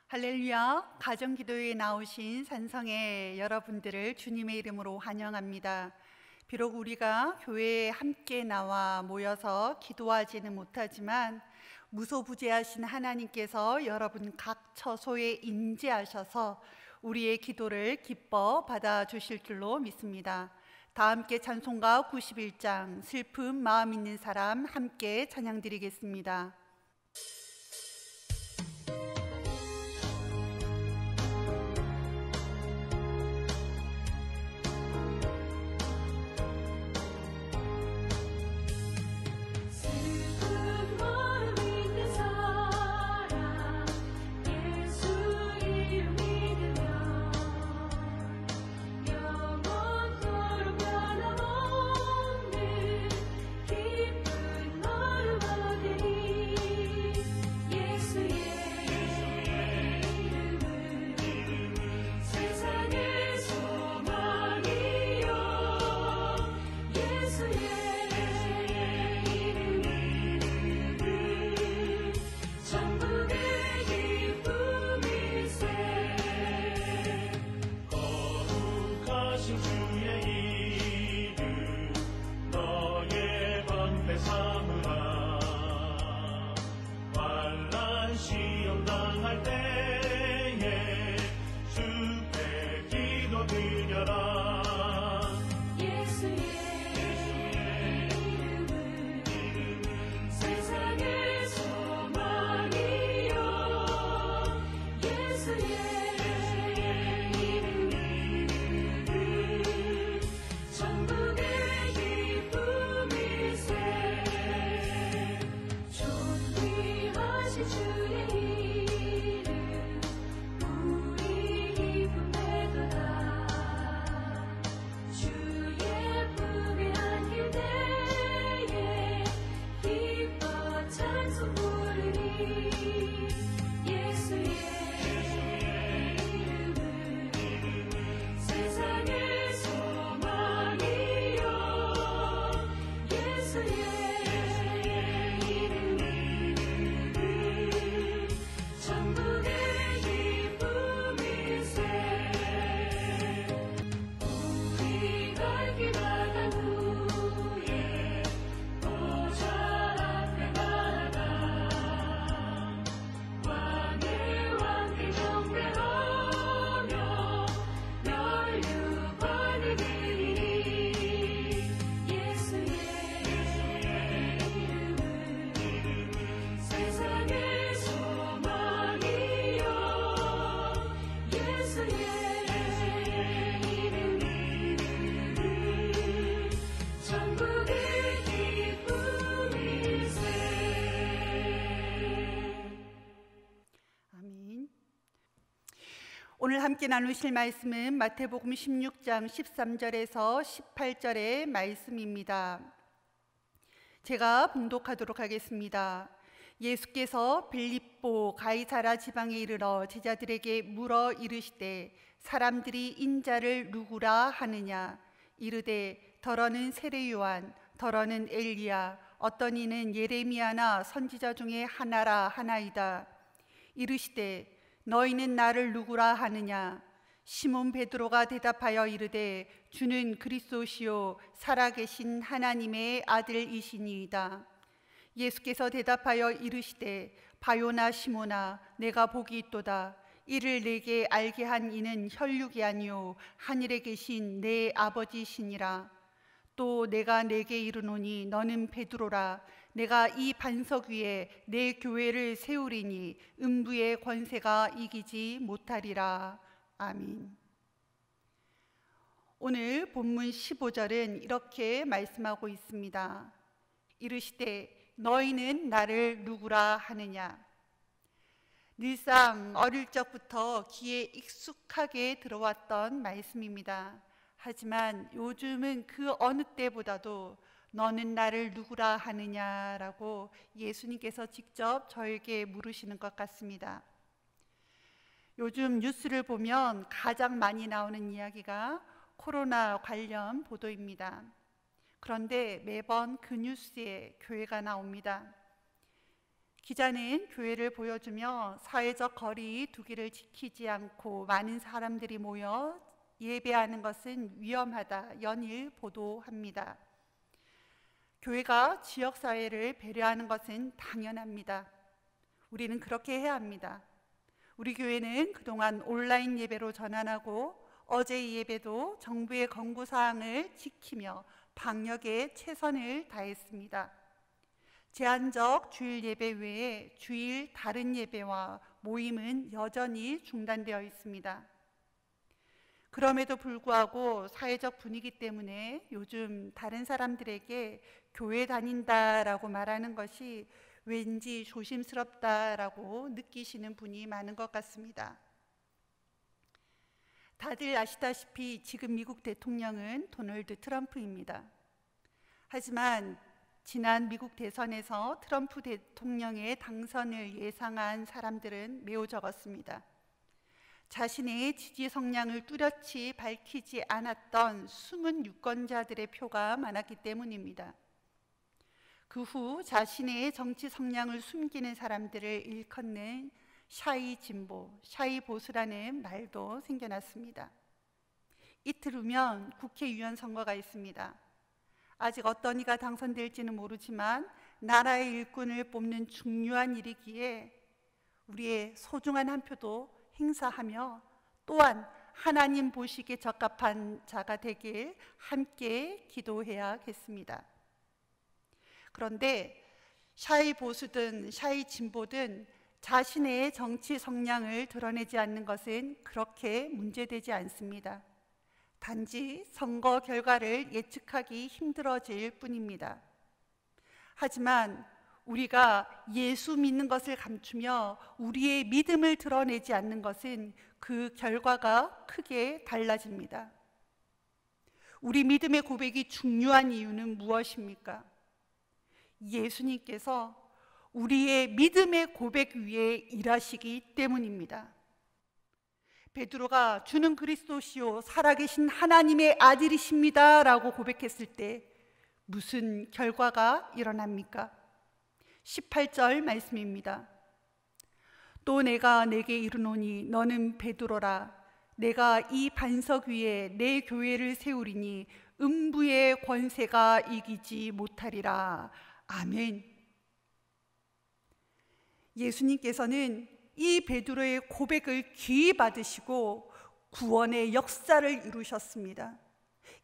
할렐루야, 가정기도에 나오신 산성의 여러분들을 주님의 이름으로 환영합니다. 비록 우리가 교회에 함께 나와 모여서 기도하지는 못하지만 무소부재하신 하나님께서 여러분 각 처소에 임재하셔서 우리의 기도를 기뻐 받아주실 줄로 믿습니다. 다 함께 찬송가 91장 슬픈 마음 있는 사람 함께 찬양드리겠습니다. 오늘 함께 나누실 말씀은 마태복음 16장 13절에서 18절의 말씀입니다. 제가 봉독하도록 하겠습니다. 예수께서 빌립보 가이사라 지방에 이르러 제자들에게 물어 이르시되 사람들이 인자를 누구라 하느냐? 이르되 더러는 세례 요한, 더러는 엘리야, 어떤 이는 예레미야나 선지자 중에 하나라 하나이다. 이르시되 너희는 나를 누구라 하느냐? 시몬 베드로가 대답하여 이르되 주는 그리스도시요 살아계신 하나님의 아들이시니이다. 예수께서 대답하여 이르시되 바요나 시몬아, 내가 복이 있도다. 이를 내게 알게 한 이는 혈육이 아니요 하늘에 계신 내 아버지시니라. 또 내가 내게 이르노니 너는 베드로라. 내가 이 반석 위에 내 교회를 세우리니 음부의 권세가 이기지 못하리라. 아멘. 오늘 본문 15절은 이렇게 말씀하고 있습니다. 이르시되 너희는 나를 누구라 하느냐? 늘상 어릴 적부터 귀에 익숙하게 들어왔던 말씀입니다. 하지만 요즘은 그 어느 때보다도 너는 나를 누구라 하느냐라고 예수님께서 직접 저에게 물으시는 것 같습니다. 요즘 뉴스를 보면 가장 많이 나오는 이야기가 코로나 관련 보도입니다. 그런데 매번 그 뉴스에 교회가 나옵니다. 기자는 교회를 보여주며 사회적 거리 두기를 지키지 않고 많은 사람들이 모여 예배하는 것은 위험하다 연일 보도합니다. 교회가 지역사회를 배려하는 것은 당연합니다. 우리는 그렇게 해야 합니다. 우리 교회는 그동안 온라인 예배로 전환하고 어제 예배도 정부의 권고사항을 지키며 방역에 최선을 다했습니다. 제한적 주일 예배 외에 주일 다른 예배와 모임은 여전히 중단되어 있습니다. 그럼에도 불구하고 사회적 분위기 때문에 요즘 다른 사람들에게 교회 다닌다라고 말하는 것이 왠지 조심스럽다라고 느끼시는 분이 많은 것 같습니다. 다들 아시다시피 지금 미국 대통령은 도널드 트럼프입니다. 하지만 지난 미국 대선에서 트럼프 대통령의 당선을 예상한 사람들은 매우 적었습니다. 자신의 지지 성향을 뚜렷이 밝히지 않았던 숨은 유권자들의 표가 많았기 때문입니다. 그 후 자신의 정치 성향을 숨기는 사람들을 일컫는 샤이 진보, 샤이 보수라는 말도 생겨났습니다. 이틀 후면 국회의원 선거가 있습니다. 아직 어떤 이가 당선될지는 모르지만 나라의 일꾼을 뽑는 중요한 일이기에 우리의 소중한 한 표도 행사하며 또한 하나님 보시기에 적합한 자가 되길 함께 기도해야겠습니다. 그런데 샤이 보수든 샤이 진보든 자신의 정치 성향을 드러내지 않는 것은 그렇게 문제되지 않습니다. 단지 선거 결과를 예측하기 힘들어질 뿐입니다. 하지만 우리가 예수 믿는 것을 감추며 우리의 믿음을 드러내지 않는 것은 그 결과가 크게 달라집니다. 우리 믿음의 고백이 중요한 이유는 무엇입니까? 예수님께서 우리의 믿음의 고백 위에 일하시기 때문입니다. 베드로가 주는 그리스도시요 살아계신 하나님의 아들이십니다 라고 고백했을 때 무슨 결과가 일어납니까? 18절 말씀입니다. 또 내가 내게 이르노니 너는 베드로라. 내가 이 반석 위에 내 교회를 세우리니 음부의 권세가 이기지 못하리라. 아멘. 예수님께서는 이 베드로의 고백을 귀히 받으시고 구원의 역사를 이루셨습니다.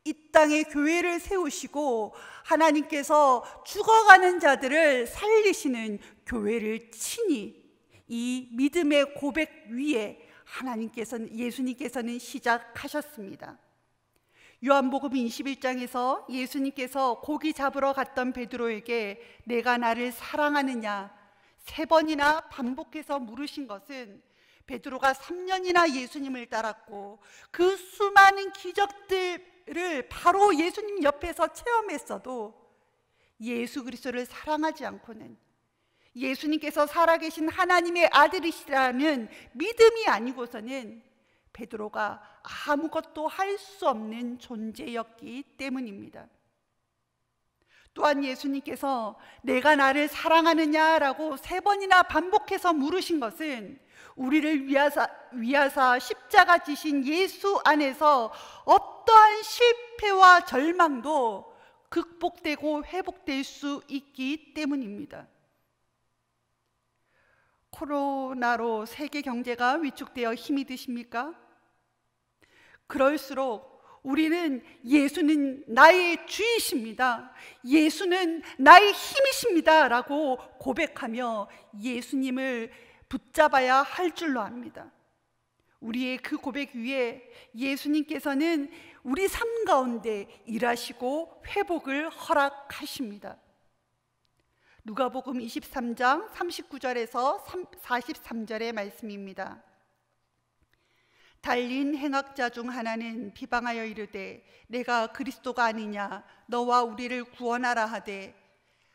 이 땅에 교회를 세우시고 하나님께서 죽어가는 자들을 살리시는 교회를 친히 이 믿음의 고백 위에 예수님께서는 시작하셨습니다. 요한복음 21장에서 예수님께서 고기 잡으러 갔던 베드로에게 내가 나를 사랑하느냐 3번이나 반복해서 물으신 것은 베드로가 3년이나 예수님을 따랐고 그 수많은 기적들을 바로 예수님 옆에서 체험했어도 예수 그리스도를 사랑하지 않고는 예수님께서 살아계신 하나님의 아들이시라는 믿음이 아니고서는 베드로가 아무것도 할 수 없는 존재였기 때문입니다. 또한 예수님께서 내가 나를 사랑하느냐라고 3번이나 반복해서 물으신 것은 우리를 위하사 십자가 지신 예수 안에서 어떠한 실패와 절망도 극복되고 회복될 수 있기 때문입니다. 코로나로 세계 경제가 위축되어 힘이 드십니까? 그럴수록 우리는 예수는 나의 주이십니다. 예수는 나의 힘이십니다. 라고 고백하며 예수님을 붙잡아야 할 줄로 압니다. 우리의 그 고백 위에 예수님께서는 우리 삶 가운데 일하시고 회복을 허락하십니다. 누가복음 23장 39절에서 43절의 말씀입니다. 달린 행악자 중 하나는 비방하여 이르되 내가 그리스도가 아니냐 너와 우리를 구원하라 하되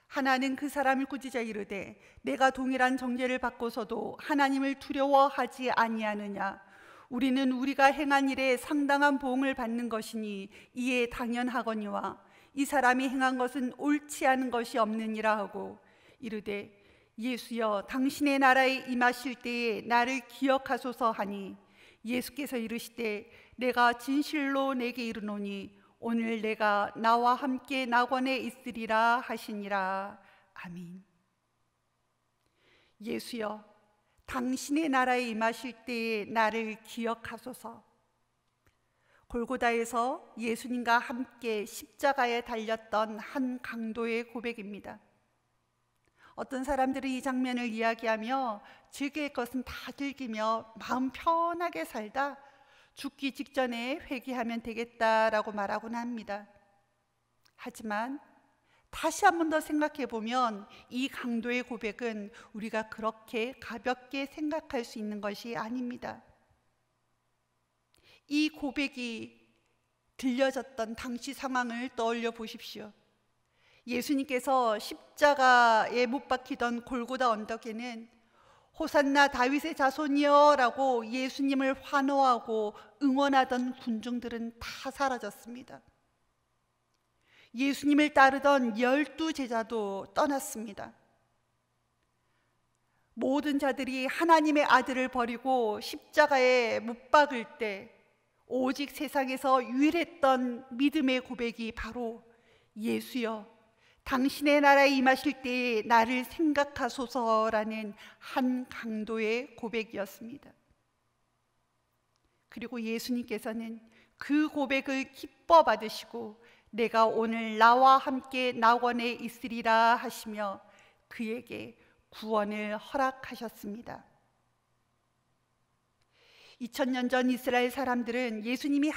하나는 그 사람을 꾸짖어 이르되 내가 동일한 정죄를 받고서도 하나님을 두려워하지 아니하느냐 우리는 우리가 행한 일에 상당한 보응을 받는 것이니 이에 당연하거니와 이 사람이 행한 것은 옳지 않은 것이 없느니라 하고 이르되 예수여 당신의 나라에 임하실 때에 나를 기억하소서 하니 예수께서 이르시되 내가 진실로 내게 이르노니 오늘 내가 나와 함께 낙원에 있으리라 하시니라. 아멘. 예수여 당신의 나라에 임하실 때에 나를 기억하소서. 골고다에서 예수님과 함께 십자가에 달렸던 한 강도의 고백입니다. 어떤 사람들은 이 장면을 이야기하며 즐길 것은 다 즐기며 마음 편하게 살다 죽기 직전에 회개하면 되겠다라고 말하곤 합니다. 하지만 다시 한 번 더 생각해 보면 이 강도의 고백은 우리가 그렇게 가볍게 생각할 수 있는 것이 아닙니다. 이 고백이 들려졌던 당시 상황을 떠올려 보십시오. 예수님께서 십자가에 못 박히던 골고다 언덕에는 호산나 다윗의 자손이여 라고 예수님을 환호하고 응원하던 군중들은 다 사라졌습니다. 예수님을 따르던 12 제자도 떠났습니다. 모든 자들이 하나님의 아들을 버리고 십자가에 못 박을 때 오직 세상에서 유일했던 믿음의 고백이 바로 예수여 당신의 나라에 임하실 때에 나를 생각하소서라는 한 강도의 고백이었습니다. 그리고 예수님께서는 그 고백을 기뻐 받으시고 내가 오늘 나와 함께 낙원에 있으리라 하시며 그에게 구원을 허락하셨습니다. 2000년 전 이스라엘 사람들은 예수님이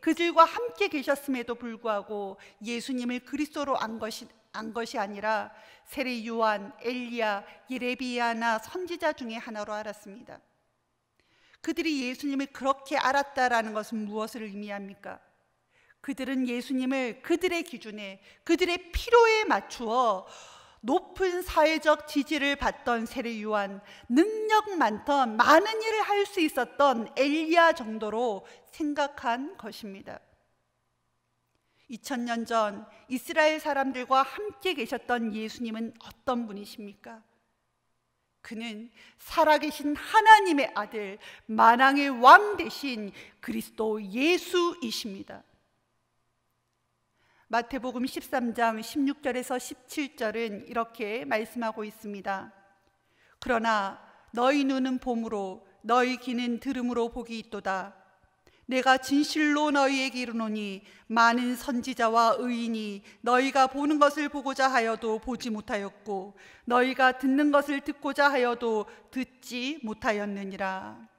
그들과 함께 계셨음에도 불구하고 예수님을 그리스도로 안 것이 아니라 세례 요한, 엘리야, 예레미야나 선지자 중에 하나로 알았습니다. 그들이 예수님을 그렇게 알았다라는 것은 무엇을 의미합니까? 그들은 예수님을 그들의 기준에, 그들의 필요에 맞추어 높은 사회적 지지를 받던 세례 요한, 능력 많던 많은 일을 할 수 있었던 엘리야 정도로 생각한 것입니다. 2000년 전 이스라엘 사람들과 함께 계셨던 예수님은 어떤 분이십니까? 그는 살아계신 하나님의 아들, 만왕의 왕 되신 그리스도 예수이십니다. 마태복음 13장 16절에서 17절은 이렇게 말씀하고 있습니다. 그러나 너희 눈은 봄으로 너희 귀는 들음으로 복이 있도다. 내가 진실로 너희에게 이르노니 많은 선지자와 의인이 너희가 보는 것을 보고자 하여도 보지 못하였고 너희가 듣는 것을 듣고자 하여도 듣지 못하였느니라.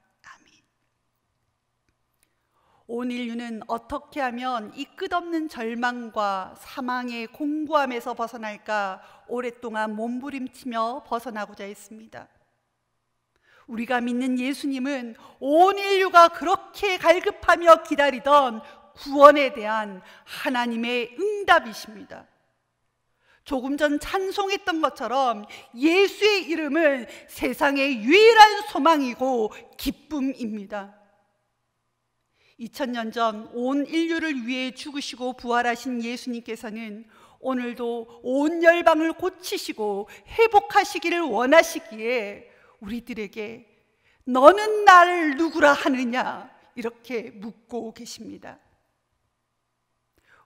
온 인류는 어떻게 하면 이 끝없는 절망과 사망의 공고함에서 벗어날까 오랫동안 몸부림치며 벗어나고자 했습니다. 우리가 믿는 예수님은 온 인류가 그렇게 갈급하며 기다리던 구원에 대한 하나님의 응답이십니다. 조금 전 찬송했던 것처럼 예수의 이름은 세상의 유일한 소망이고 기쁨입니다. 2000년 전 온 인류를 위해 죽으시고 부활하신 예수님께서는 오늘도 온 열방을 고치시고 회복하시기를 원하시기에 우리들에게 너는 나를 누구라 하느냐 이렇게 묻고 계십니다.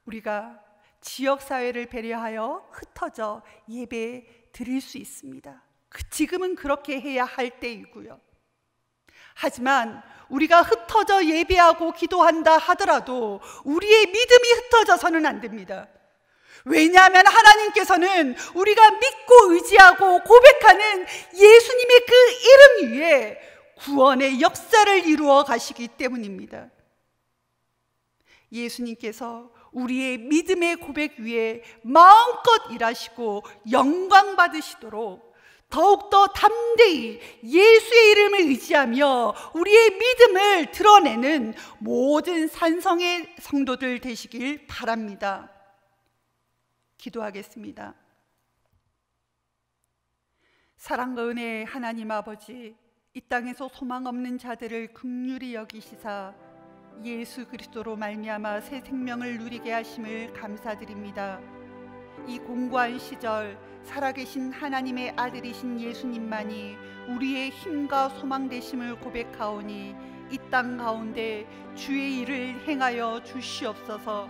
우리가 지역사회를 배려하여 흩어져 예배 드릴 수 있습니다. 지금은 그렇게 해야 할 때이고요. 하지만 우리가 흩어져 예배하고 기도한다 하더라도 우리의 믿음이 흩어져서는 안 됩니다. 왜냐하면 하나님께서는 우리가 믿고 의지하고 고백하는 예수님의 그 이름 위에 구원의 역사를 이루어 가시기 때문입니다. 예수님께서 우리의 믿음의 고백 위에 마음껏 일하시고 영광 받으시도록 더욱더 담대히 예수의 이름을 의지하며 우리의 믿음을 드러내는 모든 산성의 성도들 되시길 바랍니다. 기도하겠습니다. 사랑과 은혜의 하나님 아버지, 이 땅에서 소망 없는 자들을 긍휼히 여기시사 예수 그리스도로 말미암아 새 생명을 누리게 하심을 감사드립니다. 이 공고한 시절 살아계신 하나님의 아들이신 예수님만이 우리의 힘과 소망 되심을 고백하오니 이 땅 가운데 주의 일을 행하여 주시옵소서.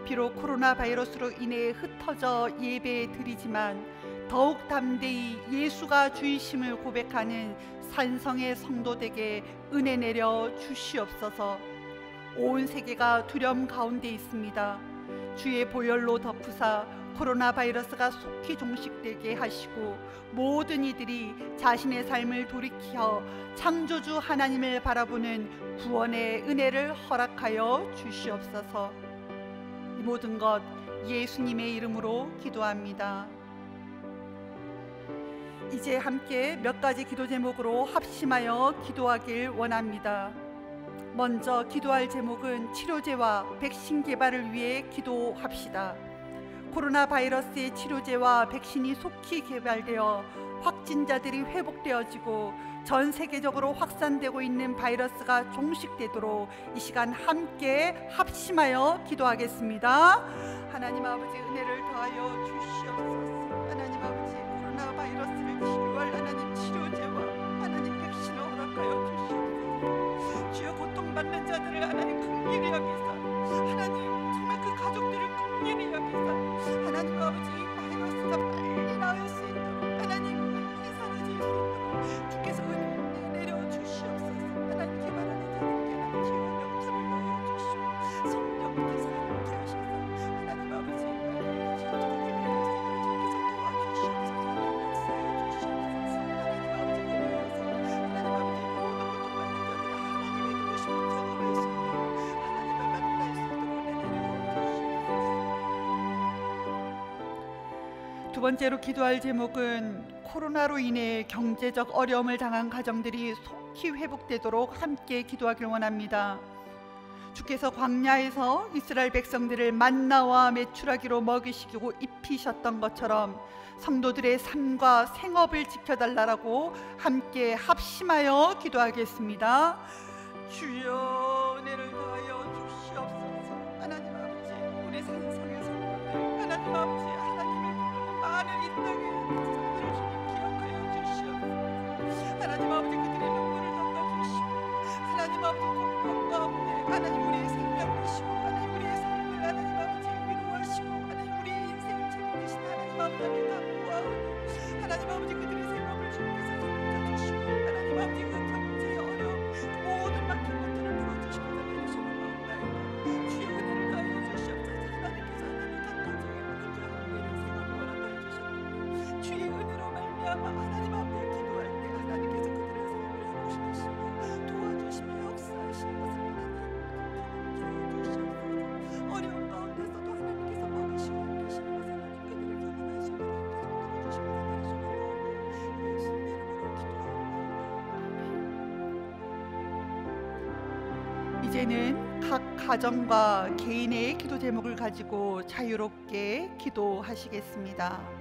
비록 코로나 바이러스로 인해 흩어져 예배 드리지만 더욱 담대히 예수가 주이심을 고백하는 산성의 성도들에게 은혜 내려 주시옵소서. 온 세계가 두려움 가운데 있습니다. 주의 보혈로 덮으사 코로나 바이러스가 속히 종식되게 하시고 모든 이들이 자신의 삶을 돌이켜 창조주 하나님을 바라보는 구원의 은혜를 허락하여 주시옵소서. 이 모든 것 예수님의 이름으로 기도합니다. 이제 함께 몇 가지 기도 제목으로 합심하여 기도하길 원합니다. 먼저 기도할 제목은 치료제와 백신 개발을 위해 기도합시다. 코로나 바이러스의 치료제와 백신이 속히 개발되어 확진자들이 회복되어지고 전 세계적으로 확산되고 있는 바이러스가 종식되도록 이 시간 함께 합심하여 기도하겠습니다. 하나님 아버지, 은혜를 더하여 주시옵소서. 하나님 아버지, 코로나 바이러스를 치료할 하나님 치료제와 하나님 백신을 허락하여 주시옵소서. 주여, 고통받는 자들을 하나님 긍휼히 여기사 하나님 정말 그 가족들을 긍휼히 여기사 하나님 아버지, 바이러스가 빨리 나을 수 있도록 하나님 빨리 사라질 수 있도록 주께서 은혜 내려 주시옵소서. 하나님 개발하는 자들에게 하나님 기운 영토를 넣어 주시고 성령께서 함께 하셔서 하나님 아버지 빨리 진정하게 주께서 도와주시옵소서. 역사해 주시옵소서. 하나님 아버지 그리하여서 하나님 아버지 모든 고통받는 자들이 하나님의 도우심을 경험할 수 있도록 하나님을 만날 수 있도록 은혜 내려 주시옵소서. 두 번째로 기도할 제목은 코로나로 인해 경제적 어려움을 당한 가정들이 속히 회복되도록 함께 기도하길 원합니다. 주께서 광야에서 이스라엘 백성들을 만나와 메추라기로 먹이시고 입히셨던 것처럼 성도들의 삶과 생업을 지켜달라고 함께 합심하여 기도하겠습니다. 주여, 은혜를 더하여 주시옵소서. 하나님 아버지, 우리 산성의 성도들 하나님 아버지, 하나님의 많은 이 땅의 백성들을 주님 기억하여 주시옵소서. 하나님 아버지, 그들의 눈물을 닦아주시고 하나님 아버지 공포 가운데 하나님 우리의 생명 되시고 하나님 우리의 삶을 하나님 아버지 위로하시고 하나님 우리의 인생을 책임지신 하나님 아버지 강구하오니 하나님 아버지 그들의 생업을 주께서 책임져주시고 하나님 아버지 그 경제의 어려움 그 모든 막힌 것들을 풀어주시고 내리시는 마음나이다. 주의 은혜를 더하여 주시옵소서. 하나님께서 하나님 각 가정에 있는 그 한국인의 생업을 허락하여 주셨고 주의 은혜로 말미암아 하나님 앞에 기도할 때 하나님께서 그들의 삶을 회복시키시고 도와주시며 역사하시는 것을 하나님 주시옵소서. 어려운 가운데서도 하나님께서 먹이시고 계시는 것을 하나님 그들을 경험할 수 있도록 함께서 도와주시고 내리시고 예수님의 이름으로 기도합니다. 이제는 각 가정과 개인의 기도 제목을 가지고 자유롭게 기도하시겠습니다.